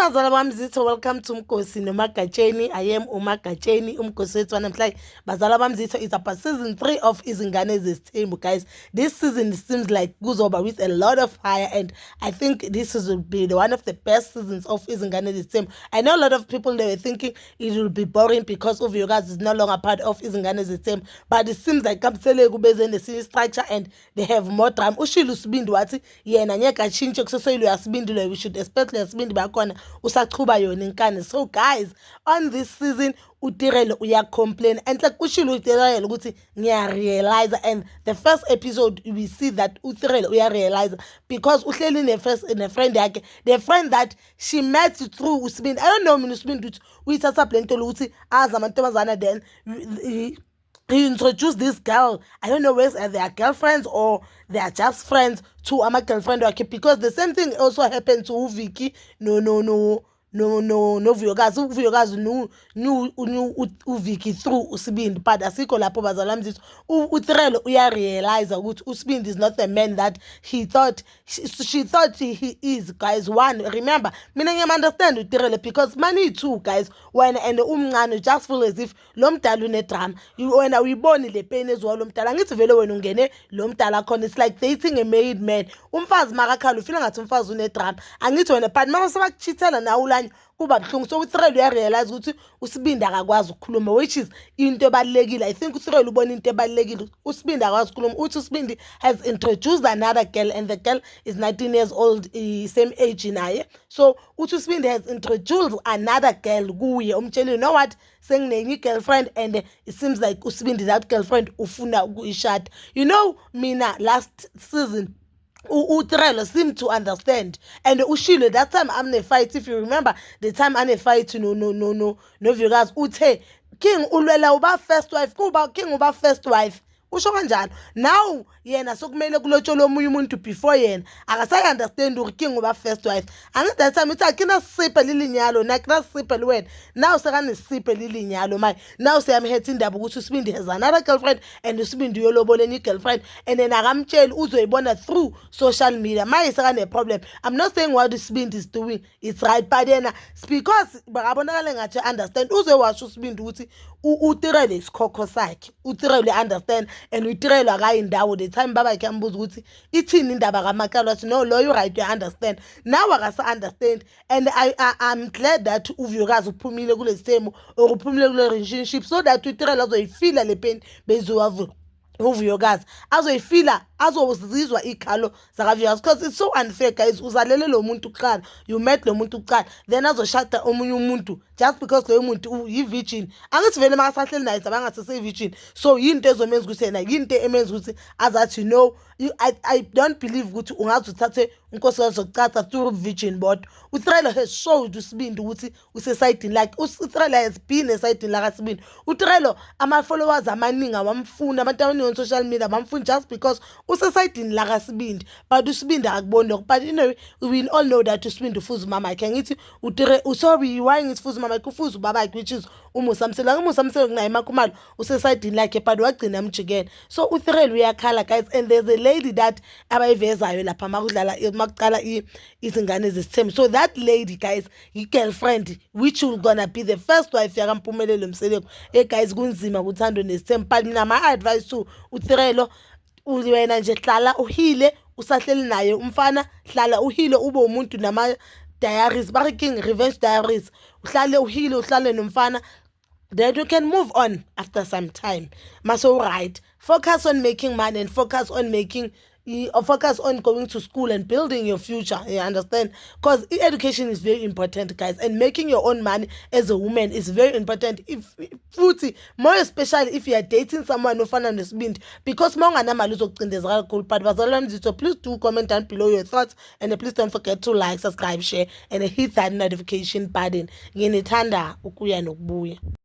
bazala bami zitho, welcome to Mkosi noMagatsheni. I am uMagatsheni, umkosi wethu namhlanje. Bazala bami zitho, it's about season 3 of Izingane Zesithembu, guys. This season seems like kuzoba with a lot of fire, and I think this will be one of the best seasons of Izingane Zesithembu. I know a lot of people, they were thinking it will be boring because Uviokazi is no longer part of Izingane Zesithembu, but it seems like Kamsele kubeze in the series structure and they have more drama. Ushilu Sibindi wathi yena nyeka chinche kusesoyilo yaSibindi lo, we should expect yaSibindi bakhona usaqhuba yona inkani. So guys, on this season uTirelo uya complain and like ushilo uTirelo ukuthi ngiya realize, and the first episode we see that uTirelo uya realize because uhleli ne friend yakhe, the friend that she met through uSibindi. I don't know mina uSibindi uyithatha plento ukuthi aza amantombazana, then he introduced this girl. I don't know whether they are girlfriends or they are just friends to my girlfriend, okay, because the same thing also happened to Uviki. No Uviokazi knew Uviki through uSibindi, but asikho lapho bazala mzitho. uTirelo uya realize ukuthi uSibindi is not the man that he thought she thought he is, guys. One, remember, mina understand uTirelo because money too, guys. When and umncane just feel as if lo mdala une drama. Wena uyiboni le pain ezwa lo mdala, ngithi vele wena ungene lo mdala khona. It's like dating a made man. Umfazi makakhala ufila ngathi umfazi une drama, angithi wena but mama sebakuchithela nawe kuba buhlungu. So uTirelo uya realize ukuthi uSibindi akakwazi ukukhuluma, which is into ebalekile. I think uTirelo ubona into ebalekile. uSibindi akwazi ukukhuluma. Uthi uSibindi has introduced another girl, and the girl is 19 years old, same age naye. So uthi uSibindi has introduced another girl kuye, umtshela you know what, senginenye girlfriend, and it seems like uSibindi that girlfriend ufuna ukuyishada. You know, mina last season uTirelo seemed to understand, and ushilo that time I'm a fight. If you remember the time I'm a fight, no Uviokazi uthe King ulwela uba first wife kuba King uba first wife. Usho kanjalo. Now yena sokumele kulotsholwe omunye umuntu before yena akasayi understand ukuthi King uba first wife. And that time ithi akina siphe lilinyalo, nakina siphe wena. Now sekane siphe lilinyalo my. Now siyamhetha indaba ukuthi uSibindi has another girlfriend, and uSibindi uyolobola enye girlfriend, and then akamtshela uzoyibona through social media. My sekane problem. I'm not saying what uSibindi is doing it's right, but yena because bakabonakala ngathi understand uzowasho uSibindi ukuthi uTirelo isikhokho sakhe. uTirelo understand, and uTirelo akayindawo. The time baba yakhe ambuza ukuthi ithini indaba kaMakalo, wathi no lo you right, you understand. Now akasa understand, and I'm glad that Uviokazi uphumile kule simo or uphumile kule relationship, so that uTirelo azoyifila le pain bezowavu Uviokazi azoyifila, azozizwa ikhalo zakaViokazi, because it's so unfair, guys. Uzalele lo muntu kuqala, you met lo muntu kuqala, then azoshada omunye umuntu just because lo muntu uyi-virgin. Angithi vele makasahleli naye abangasese-virgin, so yinto ezomenza ukuthi yena yinto emenza ukuthi azathi no, I don't believe ukuthi ungaze uthathe unkosikazi zokucaca through virgin. But uTirelo has showed uSibindi ukuthi usesayidini lakhe. uTirelo has been esayidini lakaSibindi. uTirelo ama-followers amaningi awamfuni, abantu abaningi on social media bamfuni just because usesayidini lakaSibindi, but uSibindi akuboni lokho. But you know, we all know that uSibindi ufuza umama yakhe. Ngithi sorry, why ngithi ufuza umama yakhe? Ufuza ubaba yakhe, which is uMusamsela. uMusamsela kunaye eMakhumalo usesayidini lakhe, but wagcina amjikela. So uTirelo uyakhala, guys, and there's a lady that abayivezayo lapha makuqala Izingane Zesithembu. So that lady, guys, i-girlfriend which will gonna be the first wife yakaMpumelelo Mseleko. Hey guys, kunzima kuthando nesithembu, but mina my advice to uTirelo, wena nje hlala uhile, usahleli naye umfana, hlala uhile ube umuntu nama diaries, bari King Revenge Diaries. Uhlale uhile, uhlale nomfana, then you can move on after some time. Maso right, focus on making money and focus on going to school and building your future. You understand? Because education is very important, guys, and making your own money as a woman is very important. If more especially if you are dating someone ofana nesibindi, because monganamali uzocindezela kakhulu. But bazalwane mzitho, please do comment down below your thoughts, and please don't forget to like, subscribe, share, and hit that notification button. Nginithanda ukuya nokubuya.